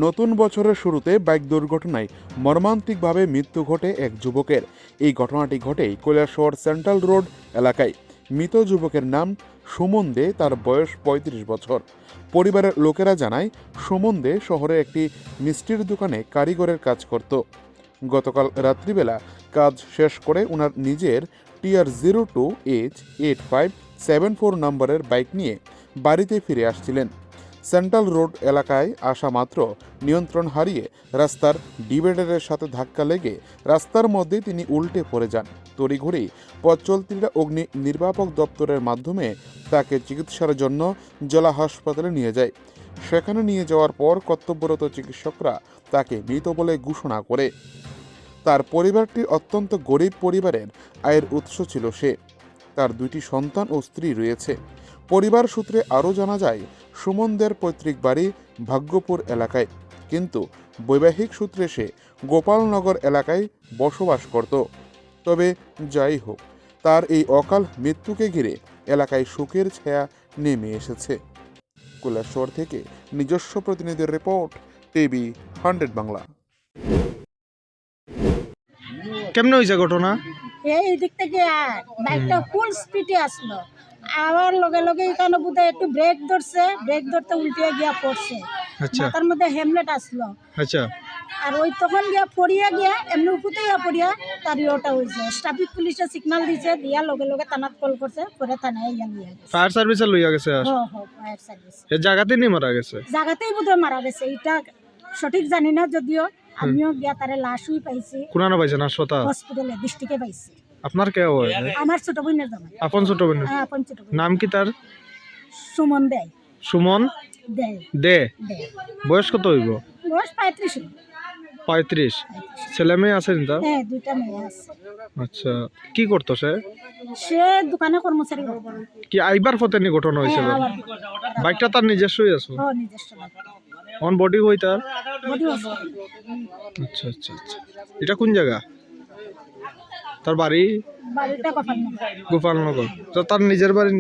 নতুন বছরের শুরুতে বাইক দুর্ঘটনায় মর্মান্তিকভাবে মৃত্যু ঘটে এক যুবকের। এই ঘটনাটি ঘটে কৈলাসহর সেন্ট্রাল রোড এলাকায়। মৃত যুবকের নাম সুমন দে, তার বয়স ৩৫ বছর। পরিবারের লোকেরা জানায় সুমন দে শহরে একটি মিষ্টির দোকানে কারিগরের কাজ করত। গতকাল রাত্রিবেলা কাজ শেষ করে ওনার নিজের TR02H8574 নম্বরের বাইক নিয়ে বাড়িতে ফিরে আসছিলেন। সেন্ট্রাল রোড এলাকায় আসা মাত্র নিয়ন্ত্রণ হারিয়ে রাস্তার ডিভাইডারের সাথে ধাক্কা লেগে রাস্তার মধ্যে তিনি উল্টে পড়ে যান। তড়িঘড়ি পথ চলতিরা অগ্নি নির্বাপক দপ্তরের মাধ্যমে তাকে চিকিৎসার জন্য জেলা হাসপাতালে নিয়ে যায়। সেখানে নিয়ে যাওয়ার পর কর্তব্যরত চিকিৎসকরা তাকে মৃত বলে ঘোষণা করে। তার পরিবারটি অত্যন্ত গরিব পরিবারের, আয়ের উৎস ছিল সে। তার 2টি সন্তান ও স্ত্রী রয়েছে। পরিবার সূত্রে আরও জানা যায়, সুমনদের পৈতৃক বাড়ি ভাগ্যপুর এলাকায়, কিন্তু বৈবাহিক সূত্রে সে গোপালনগর এলাকায় বসবাস করত। তবে যাই হোক, তার এই অকাল মৃত্যুকে ঘিরে এলাকায় শোকের ছায়া নেমে এসেছে। কৈলাসহর থেকে নিজস্ব প্রতিনিধির রিপোর্ট, টিভি 100 বাংলা। কেমনে হয়েছে ঘটনা? এই দিক থেকে বাইকটা ফুল স্পিডে আসলো, আবার লগে লগে এখানে বোধহয় একটু ব্রেক ধরতে উল্টে গিয়া পড়ছে। আচ্ছা মাথার মধ্যে হেমলেট আসলো, আচ্ছা আর ওই তখন গিয়া পড়িয়া এমনি উপতে পড়িয়া তার ওটা হয়েছে। ট্রাফিক পুলিশে সিগন্যাল দিছে, দিয়া লগে লগে থানাত কল করছে, পরে থানায় ইয়া নিয়ে গেছে। ফায়ার সার্ভিসে লইয়া গেছে আর ফায়ার সার্ভিস এই জায়গাতেই নি মারা গেছে। জায়গাতেই বোধহয় মারা গেছে, এটা সঠিক জানি না, যদিও আমিও গিয়া তারে লাশই পাইছি কোনা পাইছেন হাসপাতাল? হসপিটালে, ডিস্ট্রিক্টে পাইছি। আপনার কে হয়? আমার ছোট বোনের জামাই। আপন ছোট বোন? হ্যাঁ, আপন ছোট বোন। নাম কি তার? সুমন দেয় সুমন দেয় দে। দেয় বয়স কত হইব? বয়স 35। 35। ছেলে মেয়ে আছে নি তার? হ্যাঁ, 2টা মেয়ে আছে। আচ্ছা, কি করতো সে? সে দোকানে কর্মচারী করে। কি আইবার পথে নি ঘটনা হয়েছিল? হ্যাঁ, আবার বাইকটা তার নিজস্বই আছে? নিজস্ব বাইক। অন বডি হই তার? Body hospital. আচ্ছা আচ্ছা আচ্ছা। এটা কোন জায়গা? তার বাড়ি বাড়িটা কখন গোপালনগর। তো তার নিজের বাড়ি?